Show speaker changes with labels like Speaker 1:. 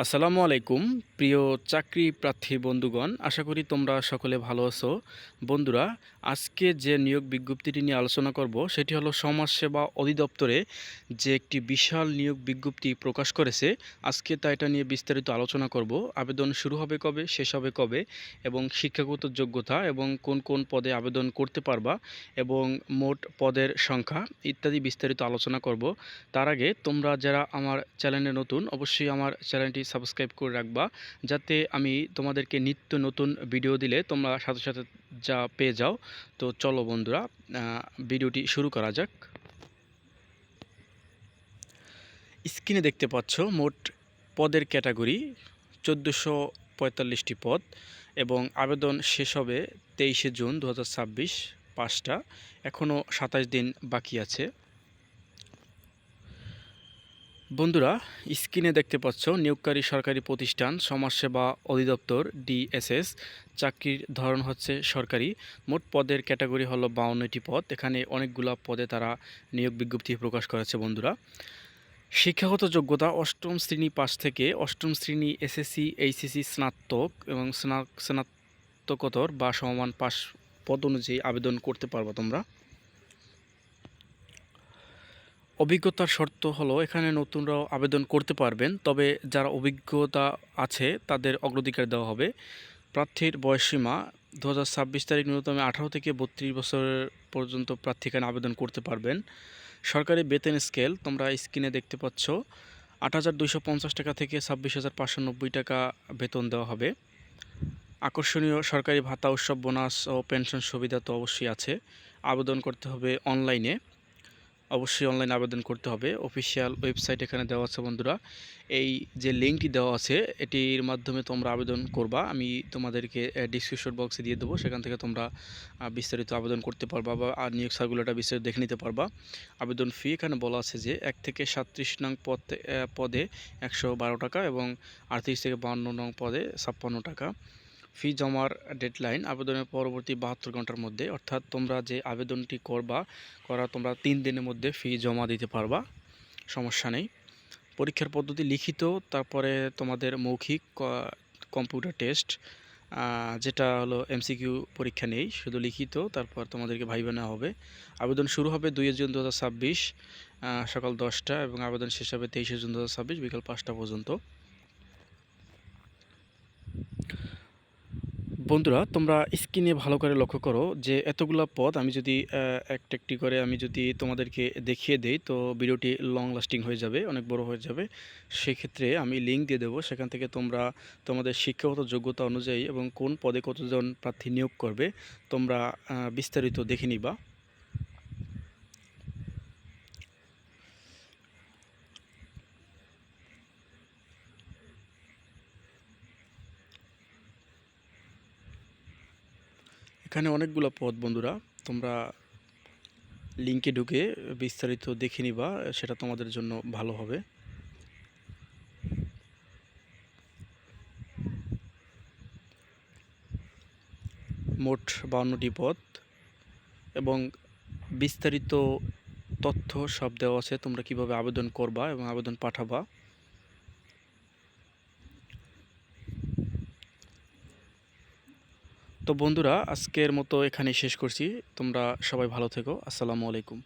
Speaker 1: আসসালামু আলাইকুম প্রিয় চাকরি প্রার্থী বন্ধুগণ, আশা করি তোমরা সকলে ভালো আছো। বন্ধুরা, আজকে যে নিয়োগ বিজ্ঞপ্তিটি নিয়ে আলোচনা করব সেটি হলো সমাজসেবা অধিদপ্তরে যে একটি বিশাল নিয়োগ বিজ্ঞপ্তি প্রকাশ করেছে। আজকে এটা নিয়ে বিস্তারিত আলোচনা করব। আবেদন শুরু হবে কবে, শেষ হবে কবে, এবং শিক্ষাগত যোগ্যতা এবং কোন কোন পদে আবেদন করতে পারবা এবং মোট পদের সংখ্যা ইত্যাদি বিস্তারিত আলোচনা করব। তার আগে তোমরা যারা আমার চ্যানেলে নতুন, অবশ্যই আমার চ্যানেলটি সাবস্ক্রাইব করে রাখবা, যাতে আমি তোমাদেরকে নিত্য নতুন ভিডিও দিলে তোমরা সাথে সাথে যা পেয়ে যাও। তো চলো বন্ধুরা, ভিডিওটি শুরু করা যাক। স্ক্রিনে দেখতে পাচ্ছ মোট পদের ক্যাটাগরি 1445টি পদ, এবং আবেদন শেষ হবে 23শে জুন 2026 5টা। এখনও 27 দিন বাকি আছে। বন্ধুরা, স্ক্রিনে দেখতে পাচ্ছ নিয়োগকারী সরকারি প্রতিষ্ঠান সমাজসেবা অধিদপ্তর ডিএসএস। চাকরির ধরন হচ্ছে সরকারি। মোট পদের ক্যাটাগরি হলো 52টি পদ। এখানে অনেকগুলো পদে তারা নিয়োগ বিজ্ঞপ্তি প্রকাশ করেছে। বন্ধুরা, শিক্ষাগত যোগ্যতা অষ্টম শ্রেণী পাস থেকে অষ্টম শ্রেণী এসএসসি এইচএসসি স্নাতক এবং স্নাতকোত্তর বা সমমান পাস পদ অনুযায়ী আবেদন করতে পারবা তোমরা। অভিজ্ঞতার শর্ত হলো এখানে নতুনরাও আবেদন করতে পারবেন, তবে যারা অভিজ্ঞতা আছে তাদের অগ্রাধিকার দেওয়া হবে। প্রার্থীর বয়সসীমা 2026 তারিখ, ন্যূনতম 18 থেকে 32 বছর পর্যন্ত প্রার্থী এখানে আবেদন করতে পারবেন। সরকারি বেতন স্কেল তোমরা স্ক্রিনে দেখতে পাচ্ছ। 8,250 টাকা থেকে 26,590 টাকা বেতন দেওয়া হবে। আকর্ষণীয় সরকারি ভাতা, উৎসব, বোনাস ও পেনশন সুবিধা তো অবশ্যই আছে। আবেদন করতে হবে অনলাইনে। অবশ্যই অনলাইনে আবেদন করতে হবে। অফিসিয়াল ওয়েবসাইট এখানে দেওয়া আছে। বন্ধুরা, এই যে লিঙ্কটি দেওয়া আছে এটির মাধ্যমে তোমরা আবেদন করবা। আমি তোমাদেরকে ডিসক্রিপশন বক্সে দিয়ে দেবো, সেখান থেকে তোমরা বিস্তারিত আবেদন করতে পারবা বা নিয়োগ সার্কুলারটা বিস্তারিত দেখে নিতে পারবা। আবেদন ফি এখানে বলা আছে যে 1 থেকে 37 নং পদে 112 টাকা এবং 38 থেকে 52 নং পদে 56 টাকা। ফি জমার ডেডলাইন আবেদনের পরবর্তী 72 ঘন্টার মধ্যে, অর্থাৎ তোমরা যে আবেদনটি তোমরা 3 দিনের মধ্যে ফি জমা দিতে পারবা, সমস্যা নেই। পরীক্ষার পদ্ধতি লিখিত, তারপরে তোমাদের মৌখিক, কম্পিউটার টেস্ট, যেটা হলো এমসিকিউ পরীক্ষা নেই, শুধু লিখিত, তারপর তোমাদেরকে ভাইবা নেওয়া হবে। আবেদন শুরু হবে 2 জুন 2026 সকাল 10টা এবং আবেদন শেষ হবে 23শে জুন 2026 বিকাল 5টা পর্যন্ত। বন্ধুরা, তোমরা স্ক্রিনে ভালো করে লক্ষ্য করো যে এতগুলো পদ আমি যদি একটা একটি করে আমি যদি তোমাদেরকে দেখিয়ে দেই তো ভিডিওটি লং লাস্টিং হয়ে যাবে, অনেক বড় হয়ে যাবে। সেক্ষেত্রে আমি লিঙ্ক দিয়ে দেবো, সেখান থেকে তোমরা তোমাদের শিক্ষাগত যোগ্যতা অনুযায়ী এবং কোন পদে কতজন প্রার্থী নিয়োগ করবে তোমরা বিস্তারিত দেখে নিবা। এখানে অনেকগুলো পদ বন্ধুরা, তোমরা লিঙ্কে ঢুকে বিস্তারিত দেখে নিবা, সেটা তোমাদের জন্য ভালো হবে। মোট 52টি পদ এবং বিস্তারিত তথ্য সব দেওয়া আছে, তোমরা কিভাবে আবেদন করবা এবং আবেদন পাঠাবা। তো বন্ধুরা, আজকের মতো এখানেই শেষ করছি। তোমরা সবাই ভালো থেকো। আসসালামু আলাইকুম।